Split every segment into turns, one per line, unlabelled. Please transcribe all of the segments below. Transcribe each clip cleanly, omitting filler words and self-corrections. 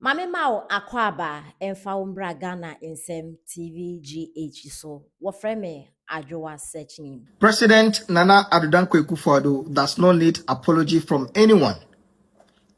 Mame Mao Akwaba Emfa Umbra Ghana Insem TVGH so wofre me Adwoa search name.
President Nana Addo Akuffo does not need apology from anyone.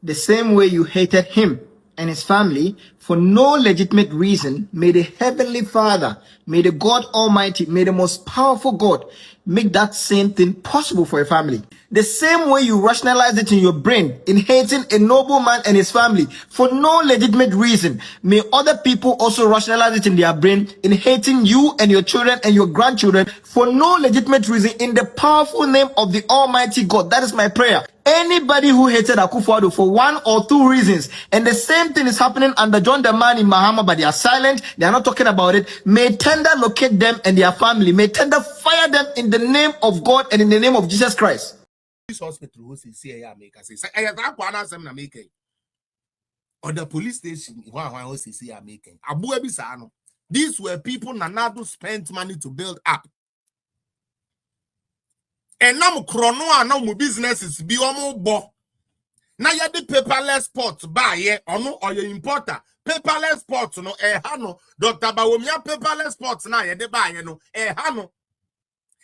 The same way you hated him and his family for no legitimate reason, may the Heavenly Father, may the God Almighty, may the most powerful God make that same thing possible for a family. The same way you rationalize it in your brain in hating a noble man and his family for no legitimate reason, may other people also rationalize it in their brain in hating you and your children and your grandchildren for no legitimate reason in the powerful name of the Almighty God. That is my prayer. Anybody who hated Akuffo for one or two reasons, and the same thing is happening under John the man in Mahama, but they are silent, they are not talking about it, may tender locate them and their family, may tender fire them in the name of God and in the name of Jesus Christ.
This hospital was in America. Say, I have na make or the police station, was in America. Abu Ebisano. These were people Nanado spent money to build up. And now chrono now businesses be almost bo. Now you the paperless pot buy ye or no or your importer. Paperless pot no hano. Dr. Bawumia paperless pot na ye de buy no hano.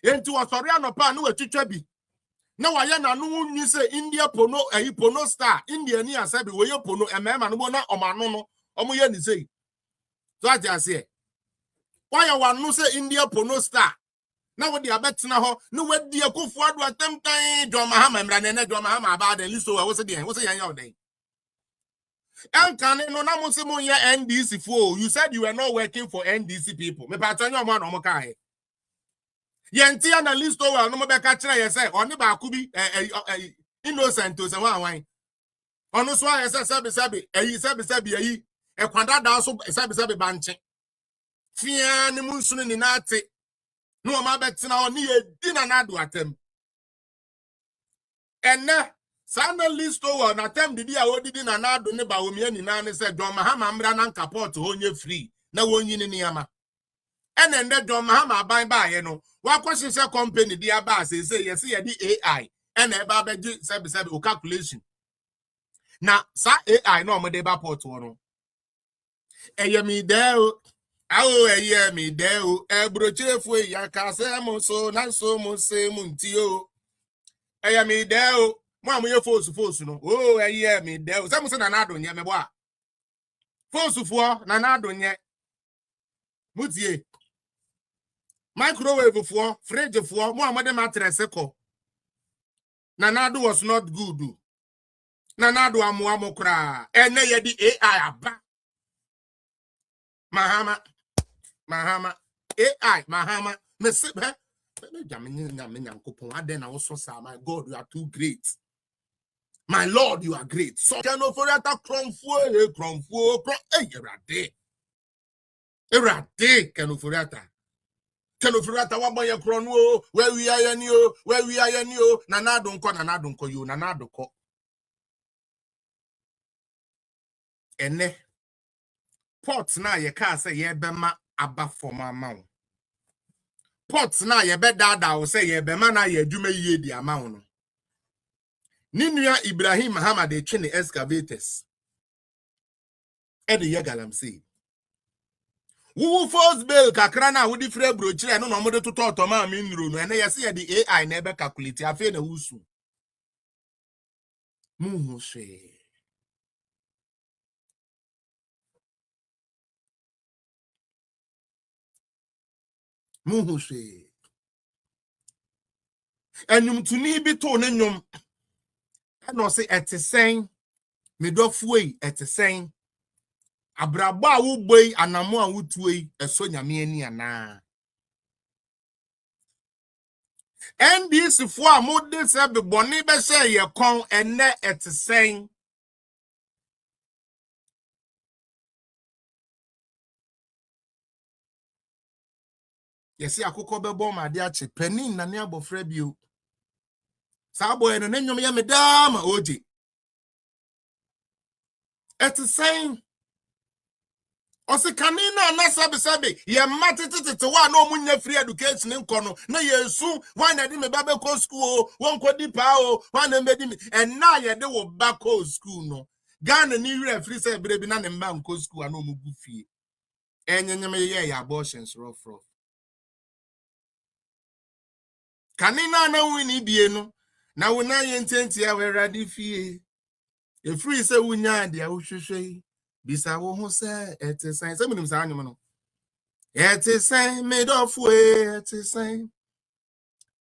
Into a soriano pa no a chichabi. Now I na no you say India pono pono star. India ni asabi we yo pono emema no na omano no. Omo ye ni say. So I just say. Why you want no say India pono star? Now what the abetina ho no what the Akuffo Addo attempt John Mahama mranene John Mahama about the list what's the what's the yan day. And can no na mo se mo ye NDC for you said you were not working for NDC people. Me patron your man omo kai. Yenti analyst over no mo be ka kire ye say oni ba ku bi innocent to say wan. Ono so ye say sabi e kwanda da so sabi banche. Fia ni munsunu ni na ate. No ma betina oni e dina na do atem. Enne sanda list over na tem didi a odidi na na do ne ba omie ni na ne se John Mahama mbra na nkaport onye free na wonyi ni niama. Enne nde John Mahama aban ba ye no wa kwahye company dia ba say yes ye di AI enne e ba beji sebi o calculation. Na sa AI no mo de ba port wo no. Eye mi de o awo eye mi de o ebrochefu ya ka se mo so na so mo se mo nti o eye mi de o mo amoye fosu no o eye mi de o se mo se na na adonye me bo a fosufuo na na adonye mutie microwave fuo fridge fuo mo amode mattress ko na na do was not good na na do amoa kra ene ye di AI aba Mahama AI Mahama me se be my God, you are too great. My Lord, you are great. So can offerata cromfo erade can offerata wa boy crono where we are yani o nana don't ko you nana do ko ene pot na ye ka say ye bema aba for my mouth. Pots na ye be dada o say ye be ma na ye adwuma yie di ama ho no. Ninua Ibrahim Muhammad de twe ne excavators. E de ye galamsey. Wo first bill kakra na wo di free brochire no no mo de toto ma mi nru no ene ye se ye di AI na e be calculate afi na wusu. Mu ho hwe. Enum tuni bi to ne nyum. No say etesen me dofuei etesen abrabo a wo boi anamo a wotuei eso nyame ani ana NDC fo a mode se be boni be se ye kon ene etesen yesi akoko be bom ade a che panin na ne abofra bio sa boy no nyom ye medama oje etesen Ose kanina na sabe ye matete wa na omunya free education nko no na yesu wan na de me babe ko school won ko di pa o wan na me di and na ye de wo back school no Ghana ni wura free say berebi na ne mba nko school ana omugu fie. Enyenyeme ye ya abortions rough. Kanina na wini bie no na wona ye ntenti ya werade fie. E free say wunya de a wohwehwe bisa wo ho say etesan say munim sa anyum no. Etesan made of way etesan.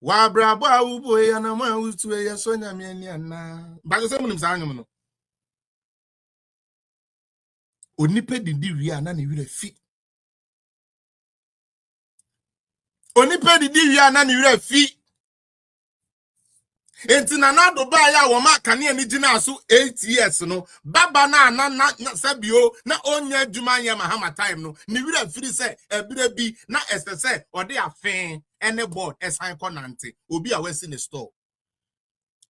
Wa brabo a wo boy na ma wutu ye so nyame ani ana. Ba say munim sa anyum no. Onipa didi wi ana ne wira fi. Onipa didi wi ana ne wira fi. Enti na Addo ba ya wo ma kane ani gina so 8 years no baba na sabio na onya adwuma ye mahama time no ni wira firi se ebire bi na esese ode afen ene board esan konante obi a wasi ne store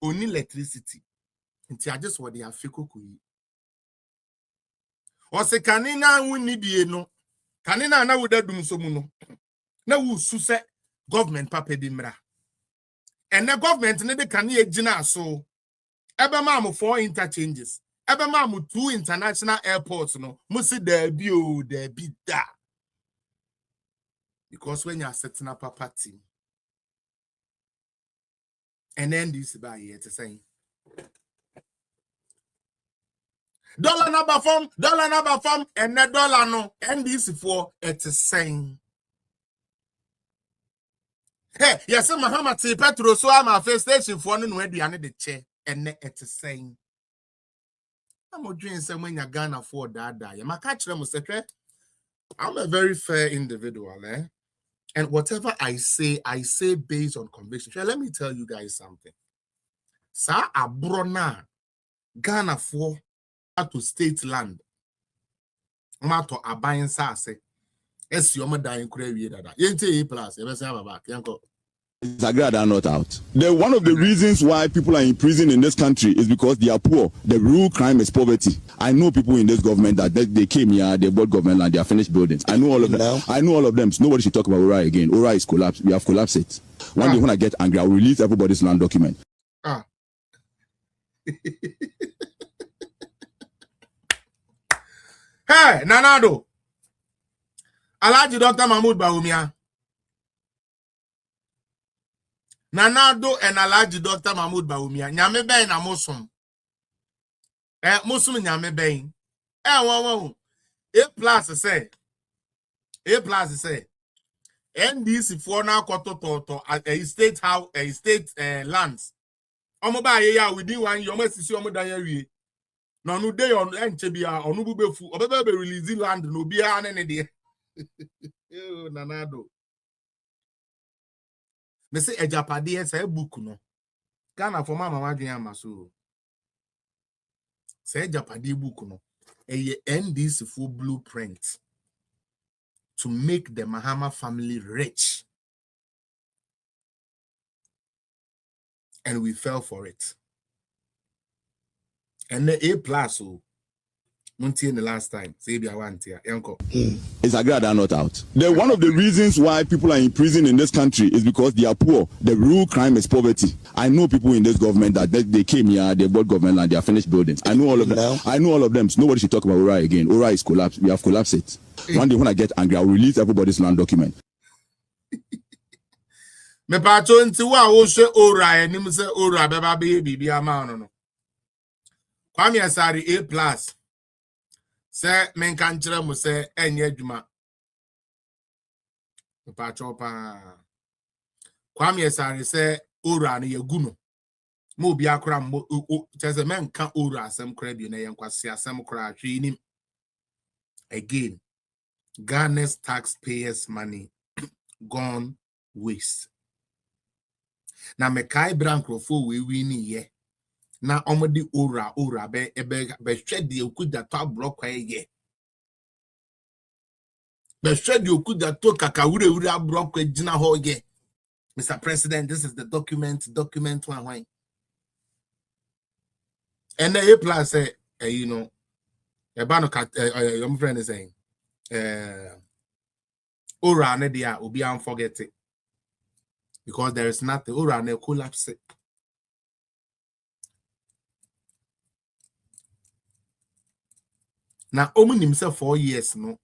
oni electricity enti ajes wo de afekoko yi o se kane na wuni bie no kane na wodadum so mu no na wusu se government papa bi mra. And the government need the Kanye Gina so Ebama 4 interchanges. Ebama 2 international airports no musi there be that. Because when you are setting up a party and then this by here to say dollar number form and the dollar no and this for it is saying hey, yes, Mahama T. Petro, so I'm a first station for no aduane de che, and it is saying. I'm a dream some when you're gonna afford that. My catch them, I'm a very fair individual, eh? And whatever I say based on conviction. Let me tell you guys something. Sa abrona Ghana for to state land. Mato abayin sa say. Yes, you're dying crazy that. Yente plus, you say back. Yanko.
Zagrad are not out. One of the reasons why people are in prison in this country is because they are poor. The real crime is poverty. I know people in this government that they came here, they bought government land, they are finished buildings. I know all of them. I know all of them. So nobody should talk about Ora again. Ora is collapsed. We have collapsed it. One day when I get angry, I will release everybody's land document.
Hey, Nanado. Alaji Dr. Mahmoud Bawumia. Nanado and Alaji Dr. Mahmoud Bawumia. Nyame ben na musum. Musum nyame ben. Wow. A plus say. NDC for now koto a state how a state lands. Omo ba ye ya within 1 year omo sisi omo dan ya wie. No no dey on enche bia onu bu befu obebe be release land no bia ne de. Yo Nanado. Me say ejapade say book no. Ghana for mama wadwen amaso. Say ejapade book no. A NDC for blueprint to make the Mahama family rich. And we fell for it. And the A plus Munti in the last time. Say be one here. Yanko.
Is Zagrad are not out. One of the reasons why people are in prison in this country is because they are poor. The real crime is poverty. I know people in this government that they came here, they bought government land, they are finished buildings. I know all of them. I know all of them. So nobody should talk about Ora again. Ora is collapsed. We have collapsed it. One day when I get angry, I will release everybody's land document.
Me pato nti wa wo hwe Ora enim se Ora beba be bibi ama no. Kwame Asari A+. Say men kan kire mu say enye adwuma. Me pato pa. Kwame Asari say Ora ne yagu no. Mo bi akora mo chese men kan Ora asem kora bi na yenkwase asem kora atwe nim. Again, Ghana's taxpayers' money gone waste. Na mekai brankrofo we wini ye. Na omodi Ora be hwede okuda to abrokwa ye. Be hwede okuda to kakawure abrokwa gina ho ye. Mr. President, this is the document one. And the A+ say, you know, your friend is saying, Ora ne dia obi am forget it. Because there is nothing. Ora ne collapse. na omu himself 4 years no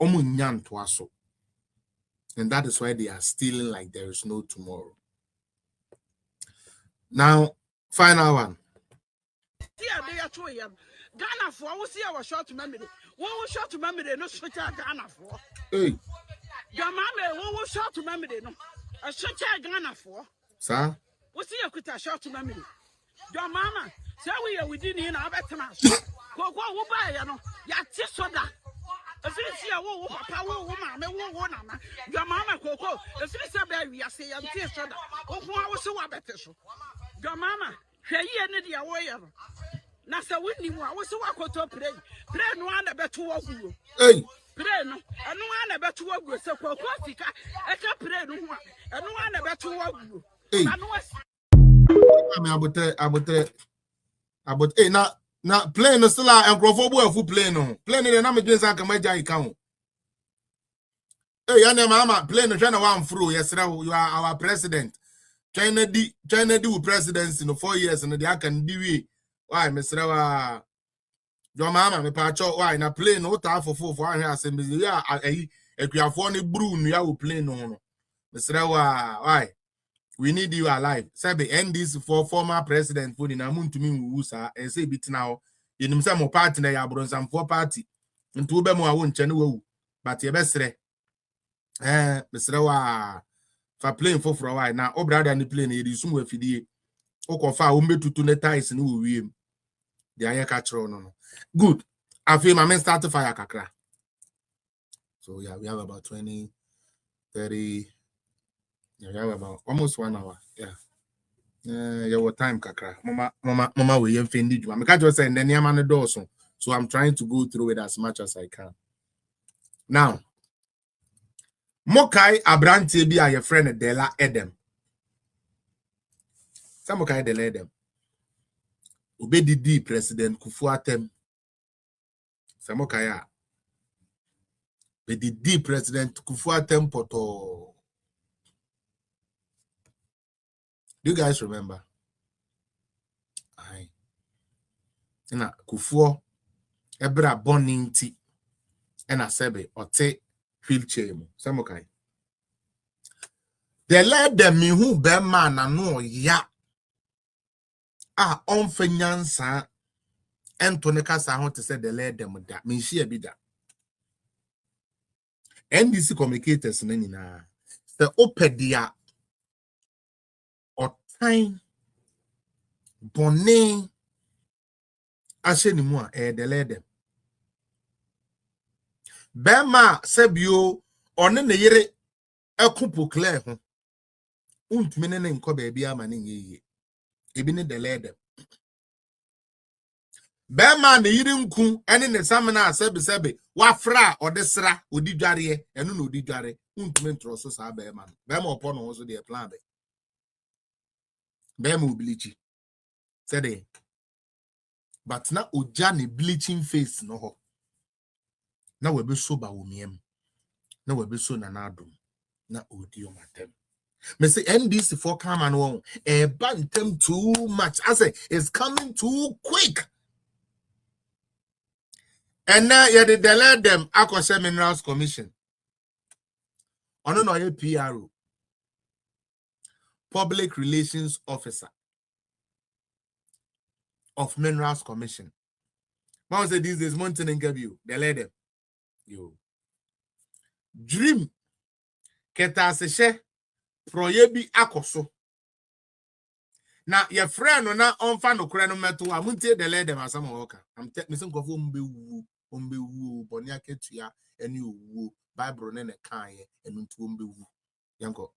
omu nyan to aso. And that is why they are stealing like there is no tomorrow. Now, final one.
Ghana for we see our short memory. What was short memory? No such a Ghana for.
Hey.
Your mamma, what was short memory? No, a such a Ghana for.
Sir?
We see a quit a short memory. Your mamma, so we are within in our better match. Go, who buy, you know, ya tis soda. If it's here, who papa, who mamma, your mamma, cocoa, if it's a baby, I say, I'm tis soda. Oh, I was so better. Your mamma, here you need your way. Nasa winning, I was so I could play. Play no one about 2 of you.
Hey.
Play no, and no one about 2 of you. So, I can't play no one, and no one about 2 of you.
Hey. I mean, hey, now, plane no still and Crawford full plane no. Plane the name against Akamaja account. Hey, Yana Mama, plane no China one through. Yes, you are our president. China do presidency in 4 years and they can do it. Why, Mr. Your mama, me pacho, why na plane no ta for 1 year assembly. Yeah, if you have funny brew, you have plane no. Mr. Why? We need you alive. Sabe, end this for former president for the namun to me who sa and say bit now. You know some party na ya bron some 4 party. And to be mo won chenu but ye best Mr. Wa for playing for a while. Now, brother and the plane, you sum with the Okofa, umbe to the ties and who we the air catcher no. Good. I feel my men start to fire kakra. So yeah, we have about 20, 30. Yeah, we have about almost 1 hour. Yeah. Your time kakra. Mama, we offended you. I'm just saying then man the so I'm trying to go through it as much as I can. Now, Mokai Abrante be your friend Dela Edem. Some Mokai Dela Edem. Obedi President Kufu Atem. Some Mokai Obedi President Kufu Atem Poto. Do you guys remember? Aye. Na Kufu Ebra Boninti and a sebe or te wheelchair. Some Mokai. They let them me who be man and no ya. On Fenyansa and Tonica Sahon to say they let them that mean she be that. NDC communicators na the opedia or time bonnet ashenimua they let them. Bema sebio on ne yere ekupo clear ho. Untmene ne nko baby ama ne ye. Ebi ne de let them. Bema ne yiri nku ene ne samena sebe wafra odesra odidware enu no odidware untme ntro so sa bema opo no so de plan be bema oblichi said but na oja ne bleaching face no ho na we be so ba womiem na we be so na adom na odi o matem me say NDC for come and won bantem too much. I say it's coming too quick. And now you delay them Akuffo Minerals Commission. On no PRO, Public Relations Officer of Minerals Commission. Mom said this is mountain interview. Delay them. You dream keta se proyebi akoso. Na your friend na onfa no kure no meto amuntie delay them asama worker. I'm missing kofo ombewu boni aketua eni owu bible ne ne kan ye enu ntu ombewu yanko